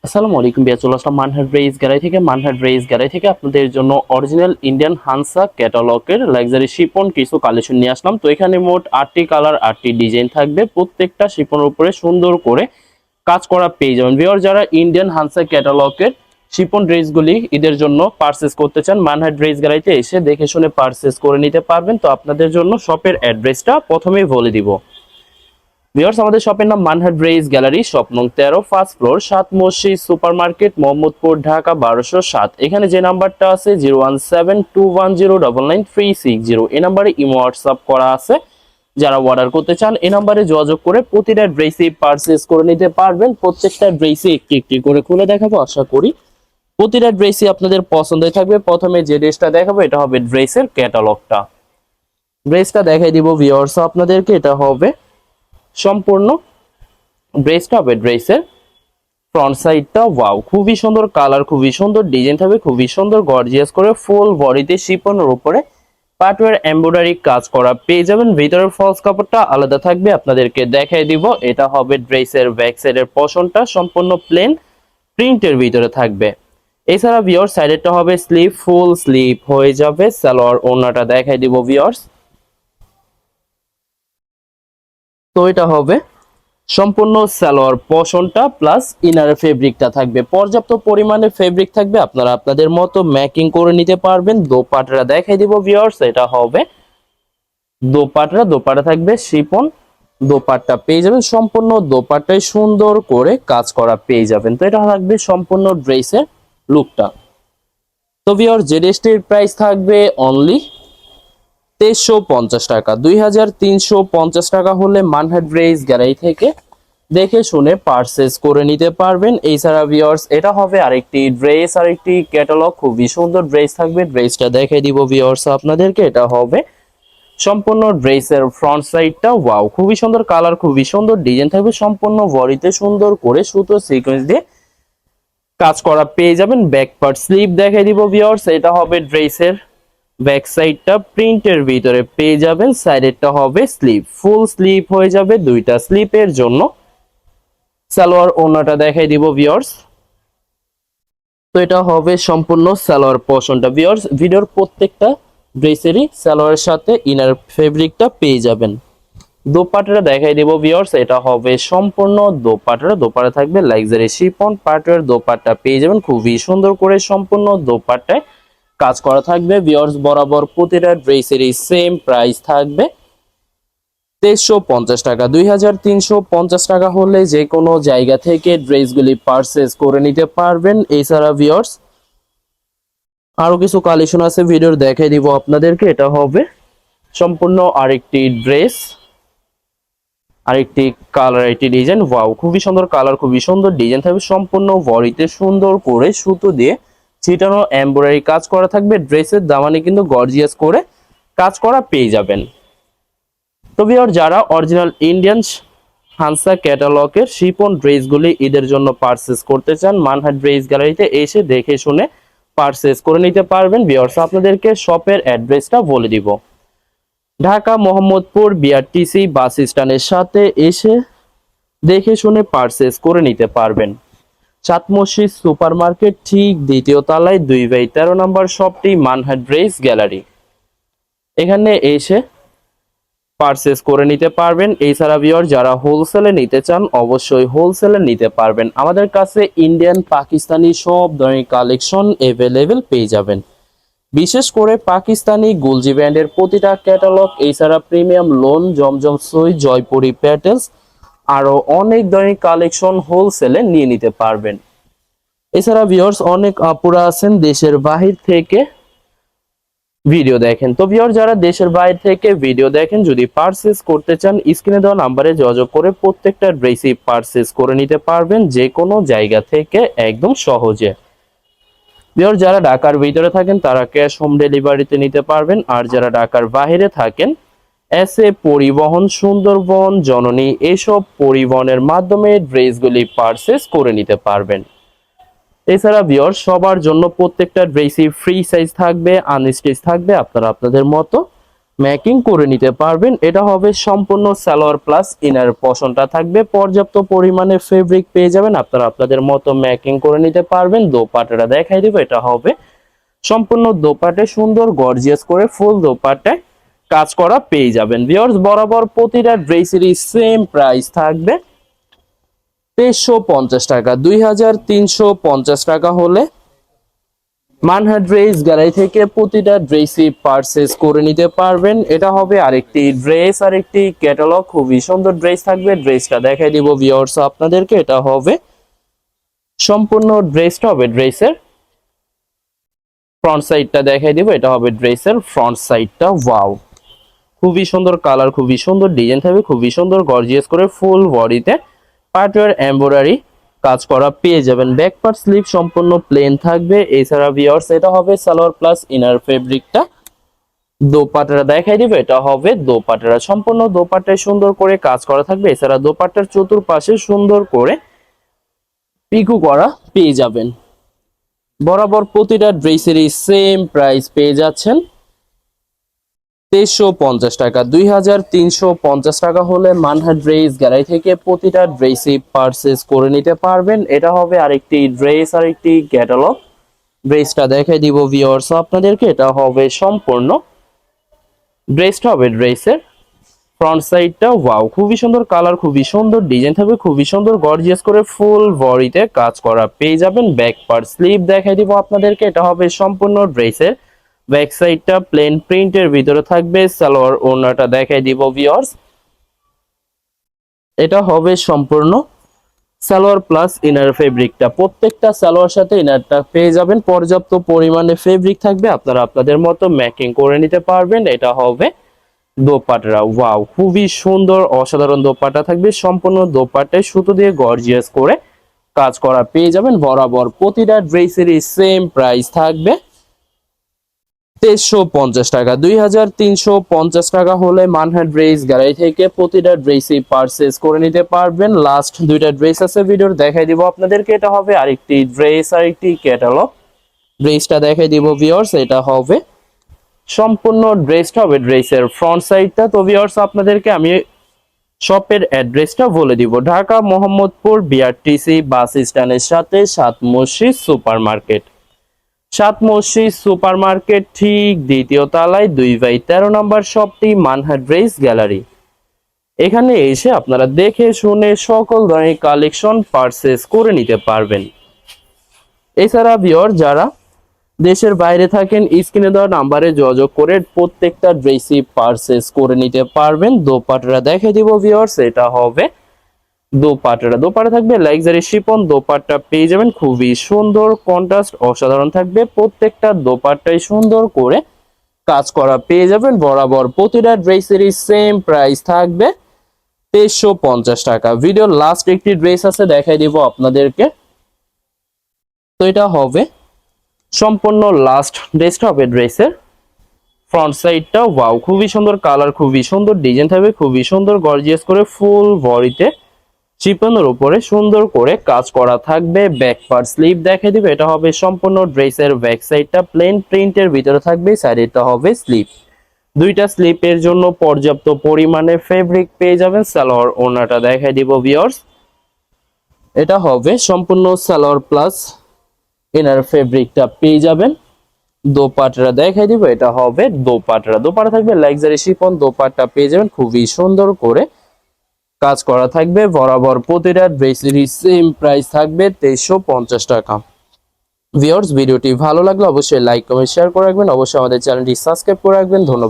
আসসালামু আলাইকুম বিয়া, চলে আসলাম মানহাট ড্রেস গ্যালারি থেকে। মানহাট ড্রেস গ্যালারি থেকে আপনাদের জন্য অরিজিনাল ইন্ডিয়ান হানসা ক্যাটালগের লাক্সারি শিপন কিছু কালেকশন নিয়ে আসলাম। তো এখানে মোট 8টি কালার 8টি ডিজাইন থাকবে। প্রত্যেকটা শিপনের উপরে সুন্দর করে কাজ করা পেয়ে যাবেন। ভিউয়ার, যারা ইন্ডিয়ান হানসা ক্যাটালগের শিপন ড্রেসগুলি ঈদের জন্য পারচেস করতে চান, মানহাট ড্রেস গ্যালারিতে এসে দেখে শুনে পারচেস করে নিতে পারবেন। তো আপনাদের জন্য শপের অ্যাড্রেসটা প্রথমেই বলে দিব। ভিউয়ার্স, আমাদের শপের নাম মানহাট ড্রেস গ্যালারি, শপ নং 13, ফার্স্ট ফ্লোর, 7 মসজিদ সুপার মার্কেট, মোহাম্মদপুর, ঢাকা 1207। এখানে যে নাম্বারটা আছে 01721099360, এই নাম্বারে ইমো হোয়াটসঅ্যাপ করা আছে। যারা অর্ডার করতে চান এই নাম্বারে যোগাযোগ করে প্রতিটা ড্রেসই পারচেস করে নিতে পারবেন। প্রত্যেকটা ড্রেসই একটি একটি করে খুলে দেখাবো। আশা করি প্রতিটা ড্রেসই আপনাদের পছন্দের থাকবে। প্রথমে যে ড্রেসটা দেখাবো এটা হবে ড্রেসের ক্যাটালগটা। ড্রেসটা দেখাই দিব ভিউয়ার্স আপনাদেরকে। এটা হবে সম্পূর্ণ ড্রেসটা হবে ড্রেসের ফ্রন্ট সাইডটা। ওয়াও, খুবই সুন্দর কালার, খুবই সুন্দর ডিজাইন থাকবে, খুবই সুন্দর গর্জিয়াস করে ফুল বডিতে শিপনের উপরে পাটওয়ার এমব্রয়ডারি কাজ করা পেয়ে যাবেন। ভিতরের ফলস কাপড়টা আলাদা থাকবে, আপনাদেরকে দেখাই দিব। এটা হবে ড্রেসের ব্যাক সাইডের পশনটা, সম্পূর্ণ প্লেন প্রিন্টের ভিতরে থাকবে। এছাড়া ভিউয়ার্স সাইডেরটা হবে স্লিভ, ফুল স্লিভ হয়ে যাবে। সালোয়ার ওড়নাটা দেখাই দিব ভিউয়ার্স। তো এটা হবে সম্পূর্ণ সালোয়ার পোর্শনটা প্লাস ইনার ফেব্রিকটা থাকবে। পর্যাপ্ত পরিমাণে ফেব্রিক থাকবে, আপনারা আপনাদের মতো ম্যাকিং করে নিতে পারবেন। দোপাট্টাটা দেখাই দিব ভিউয়ার্স। এটা হবে দোপাট্টা থাকবে শিপন দোপাট্টা পেয়ে যাবেন। সম্পূর্ণ দোপাট্টায় সুন্দর করে কাজ করা পেয়ে যাবেন। তো এটা থাকবে সম্পূর্ণ ড্রেসের লুকটা। তো ভিউয়ার্স, যে ড্রেসটির প্রাইস থাকবে অনলি 2350 টাকা। 2350 টাকা হলে মানহাট ড্রেস গ্যালারি থেকে দেখে শুনে পারচেস করে নিতে পারবেন। এছাড়া ভিউয়ার্স এটা হবে আরেকটি ড্রেস, আরেকটি ক্যাটালগ, খুবই সুন্দর ড্রেস থাকবে। ড্রেসটা দেখাই দিব ভিউয়ার্স আপনাদেরকে। এটা হবে সম্পূর্ণ ড্রেসের ফ্রন্ট সাইডটা। ওয়াও, খুবই সুন্দর কালার, খুবই সুন্দর ডিজাইন থাকবে। সম্পূর্ণ বডিতে সুন্দর করে সুতো সিকোয়েন্স দিয়ে কাজ করা পেয়ে যাবেন। ব্যাক পার্ট স্লিভ দেখাই দিব ভিউয়ার্স। এটা হবে ড্রেসের ব্যাক সাইডটা প্রিন্টের ভিতরে পেয়ে যাবেন। সাইডেরটা হবে স্লিভ, ফুল স্লিভ হয়ে যাবে দুইটা স্লিপের জন্য। সালোয়ার ওড়নাটা দেখাই দিব ভিউয়ার্স। তো এটা হবে সম্পূর্ণ সালোয়ার পোর্শনটা। ভিউয়ার্স, ভিডিওর প্রত্যেকটা ড্রেসেরই সালোয়ারের সাথে ইনার ফেব্রিকটা পেয়ে যাবেন। দোপাট্টাটা দেখাই দিব ভিউয়ার্স। এটা হবে সম্পূর্ণ দোপাট্টা থাকবে লাক্সারি শিফন পাটওয়ার দোপাট্টা পেয়ে যাবেন। খুবই সুন্দর করে সম্পূর্ণ দোপাট্টায় কাজ করা থাকবে। ভিউয়ার্স, বরাবর প্রতিটা ড্রেসেরই সেম প্রাইস থাকবে 2350 টাকা। 2350 টাকা হলে যে কোনো জায়গা থেকে ড্রেসগুলি পারচেস করে নিতে পারবেন। এছাড়া ভিউয়ার্স আরো কিছু কালেকশন আছে, ভিডিওর দেখাই দিব আপনাদেরকে। এটা হবে সম্পূর্ণ আরেকটি ড্রেস, আরেকটি কালার, একটি ডিজাইন। ওয়াও, খুবই সুন্দর কালার, খুবই সুন্দর ডিজাইন থাকবে। সম্পূর্ণ বডিতে সুন্দর করে সুতো দিয়ে ছিটানো এমব্রয়ডারি কাজ করা থাকবে। ড্রেসের দামানে কিন্তু গর্জিয়াস করে কাজ করা পেয়ে যাবেন। তো ভিউয়ার, যারা অরিজিনাল ইন্ডিয়ান হানসা ক্যাটালগের শিপন ড্রেসগুলি ঈদের জন্য পারচেস করতে চান, মানহাট ড্রেস গ্যালারিতে এসে দেখে শুনে পারচেস করে নিতে পারবেন। ভিউয়ার্স, আপনাদেরকে শপের অ্যাড্রেসটা বলে দিব। ঢাকা মোহাম্মদপুর বিআরটিসি বাস স্ট্যান্ডের সাথে এসে দেখে শুনে পারচেস করে নিতে পারবেন। 7 মসজিদ সুপার মার্কেট ঠিক দ্বিতীয় তলায় 2/13 নম্বর শপটি মানহাট ড্রেস গ্যালারি। এখানে এসে পারচেস করে নিতে পারবেন। এছাড়া ভিউয়ার, যারা হোলসেলে নিতে চান অবশ্যই হোলসেলে নিতে পারবেন। আমাদের কাছে ইন্ডিয়ান পাকিস্তানি সব ধরনের কালেকশন এভেলেবেল পেয়ে যাবেন। বিশেষ করে পাকিস্তানি গুলজি ব্র্যান্ডের প্রতিটা ক্যাটালগ, এছাড়া প্রিমিয়াম লোন, জমজম সুই, জয়পুরি প্যাটেলস, আরো অনেক ধরনের কালেকশন হোলসেলে নিয়ে নিতে পারবেন। এছাড়া ভিউয়ার্স অনেক আপুরা আছেন দেশের বাহির থেকে ভিডিও দেখেন। তো ভিউয়ার, যারা দেশের বাইরে থেকে ভিডিও দেখেন, যদি পারচেস করতে চান স্ক্রিনে দেওয়া নাম্বারে যোগাযোগ করে প্রত্যেকটা ড্রেসই পারচেস করে নিতে পারবেন যে কোনো জায়গা থেকে একদম সহজে। ভিউয়ার, যারা ঢাকার ভিতরে থাকেন তারা ক্যাশ হোম ডেলিভারিতে নিতে পারবেন। আর যারা ঢাকার বাইরে থাকেন এসএ পরিবহন, সুন্দরবন, জননী এসব পরিবহনের মাধ্যমে ড্রেসগুলি পারচেস করে নিতে পারবেন। এছাড়া ভিউয়ার, সবার জন্য প্রত্যেকটা ড্রেসই ফ্রি সাইজ থাকবে, আনস্টিচ থাকবে। আপনারা আপনাদের মতো ম্যাকিং করে নিতে পারবেন। এটা হবে সম্পূর্ণ সালোয়ার প্লাস ইনার পশনটা থাকবে, পর্যাপ্ত পরিমাণে ফেব্রিক পেয়ে যাবেন, আপনারা আপনাদের মতো ম্যাকিং করে নিতে পারবেন। দোপাট্টাটা দেখাই দিব, এটা হবে সম্পূর্ণ দোপাট্টে সুন্দর গর্জিয়াস করে ফুল দোপাট্টায় কাজ করা পেয়ে যাবেন। ভিউয়ার্স বরাবর প্রতিটা ড্রেসেরই সেম প্রাইস থাকবে 2350 টাকা। 2350 টাকা হলে মানহাট ড্রেস গ্যালারি থেকে প্রতিটা ড্রেসই পারচেজ করে নিতে পারবেন। এটা হবে আরেকটি ড্রেস, আরেকটি ক্যাটালগ, খুবই সুন্দর ড্রেস থাকবে। ড্রেসটা দেখাই দিব ভিউয়ার্স আপনাদেরকে, এটা হবে সম্পূর্ণ ড্রেসটা হবে ড্রেসের ফ্রন্ট সাইডটা দেখাই দিব, এটা হবে ড্রেসের ফ্রন্ট সাইডটা। ওয়াও, খুবই সুন্দর কালার, খুবই সুন্দর ডিজাইন থাকবে, খুবই সুন্দর গর্জিয়াস করে ফুল বডিতে পার্টওয়্যার এমব্রয়ডারি কাজ করা পেয়ে যাবেন। ব্যাক পার্ট স্লিভ সম্পূর্ণ প্লেন থাকবে। এছাড়া ভিউয়ার্স এটা হবে সালোয়ার প্লাস ইনার ফেব্রিকটা। দোপাট্টাটা দেখাই দিব, এটা হবে দোপাট্টাটা, সম্পূর্ণ দোপাট্টায় সুন্দর করে কাজ করা থাকবে। এছাড়া দোপাট্টার চতুর্পাশে সুন্দর করে পিকু করা পেয়ে যাবেন। বরাবর প্রতিটা ড্রেসেরই সেম প্রাইস পেয়ে যাচ্ছেন 2350 টাকা। 2350 টাকা হলে মানহাট ড্রেস গ্যালারি থেকে প্রতিটা ড্রেসই পারচেজ করে নিতে পারবেন। এটা হবে আরেকটি ড্রেস, আরেকটি ক্যাটালগ। ড্রেসটা দেখাই দিব ভিউয়ার্স আপনাদেরকে, এটা হবে সম্পূর্ণ ড্রেসটা হবে ড্রেসের ফ্রন্ট সাইডটা। ওয়াও, খুবই সুন্দর কালার, খুবই সুন্দর ডিজাইন থাকবে, খুবই সুন্দর গর্জিয়াস করে ফুল বডিতে কাজ করা পেয়ে যাবেন। ব্যাক পার্ট স্লিভ দেখাই দিব আপনাদেরকে, এটা হবে সম্পূর্ণ ড্রেসের ব্যাক সাইডটা প্লেন প্রিন্টের ভিতরে থাকবে। সালোয়ার ওড়নাটা দেখাই দিব ভিউয়ার্স, এটা হবে সম্পূর্ণ সালোয়ার প্লাস ইনার ফেব্রিকটা। প্রত্যেকটা সালোয়ার সাথে ইনারটা পেয়ে যাবেন, পর্যাপ্ত পরিমাণে ফেব্রিক থাকবে, আপনারা আপনাদের মতো ম্যাকিং করে নিতে পারবেন। এটা হবে দোপাট্টা। ওয়াও, খুবই সুন্দর অসাধারণ দোপাট্টা থাকবে, সম্পূর্ণ দোপাট্টায় সুতো দিয়ে গর্জিয়াস করে কাজ করা পেয়ে যাবেন। বরাবর প্রতিটা ড্রেসেরই সেম প্রাইস থাকবে 2350 টাকা। 2350 টাকা হলে মানহাট ড্রেস গ্যালারি থেকে প্রতিটা ড্রেসই পারচেজ করে নিতে পারবেন। লাস্ট দুইটা ড্রেস আছে ভিডিওর, দেখাই দিব আপনাদেরকে। এটা হবে আরেকটি ড্রেস, আরেকটি ক্যাটালগ। ড্রেসটা দেখাই দিব ভিউয়ার্স, এটা হবে সম্পূর্ণ ড্রেসটা হবে ড্রেসের ফ্রন্ট সাইডটা। তো ভিউয়ার্স আপনাদেরকে আমি শপের অ্যাড্রেসটা বলে দিব, ঢাকা মোহাম্মদপুর বিআরটিসি বাস স্ট্যান্ডের সাথে সাত মসজিদ সুপার মার্কেট। সাত মসজিদ সুপার মার্কেট ঠিক দ্বিতীয় তলায় 2/13 নম্বর শপটি মানহাট ড্রেস গ্যালারি। এখানে এসে আপনারা দেখে শুনে সকল ধরনের কালেকশন পারচেজ করে নিতে পারবেন। এছাড়া ভিউয়ার যারা দেশের বাইরে থাকেন, স্ক্রিনে দেওয়া নাম্বারে যোগাযোগ করে প্রত্যেকটা ড্রেসই পারচেজ করে নিতে পারবেন। দোপাট্টা দেখে দিব ভিউয়ার্স, এটা হবে দোপাট্টা থাকবে লাক্সারি শিফন দোপাট্টা পেয়ে যাবেন, খুবই সুন্দর কন্ট্রাস্ট অসাধারণ থাকবে। প্রত্যেকটা দোপাট্টাই সুন্দর করে কাজ করা পেয়ে যাবেন। বরাবর প্রতিটা ড্রেসেরই সেম প্রাইস থাকবে 2350 টাকা। ভিডিওর লাস্ট একটি ড্রেস আছে, দেখাই দিব আপনাদেরকে। তো এটা হবে সম্পূর্ণ লাস্ট ড্রেসটা হবে ড্রেসের ফ্রন্ট সাইডটা। ওয়াও, খুবই সুন্দর কালার, খুবই সুন্দর ডিজাইন থাকবে, খুবই সুন্দর গর্জিয়াস করে ফুল বডিতে চিপনের উপরে সুন্দর করে কাজ করা থাকবে। ব্যাক পার্ট স্লিভ দেখাই দিবে, এটা হবে সম্পূর্ণ ড্রেসের ব্যাক সাইডটা প্লেন প্রিন্টের ভিতরে থাকবে, সাইডেটা হবে স্লিভ। দুইটা স্লিপের জন্য পর্যাপ্ত পরিমাণে ফেব্রিক পেয়ে যাবেন। সালোয়ার ওড়নাটা দেখাই দিব ভিউয়ার্স, এটা হবে সম্পূর্ণ সালোয়ার প্লাস ইনার ফেব্রিকটা পেয়ে যাবেন। দোপাট্টা দেখাই দিব, এটা হবে দোপাট্টা থাকবে লাক্সারি শিফন দোপাট্টা পেয়ে যাবেন, খুবই সুন্দর করে কাজ করা থাকবে। বরাবর প্রতিটা ড্রেসেরই সেম প্রাইস থাকবে 2350 টাকা। ভিউয়ার্স ভিডিওটি ভালো লাগলে অবশ্যই লাইক কমেন্ট শেয়ার করে রাখবেন, অবশ্যই আমাদের চ্যানেলটি সাবস্ক্রাইব করে রাখবেন। ধন্যবাদ।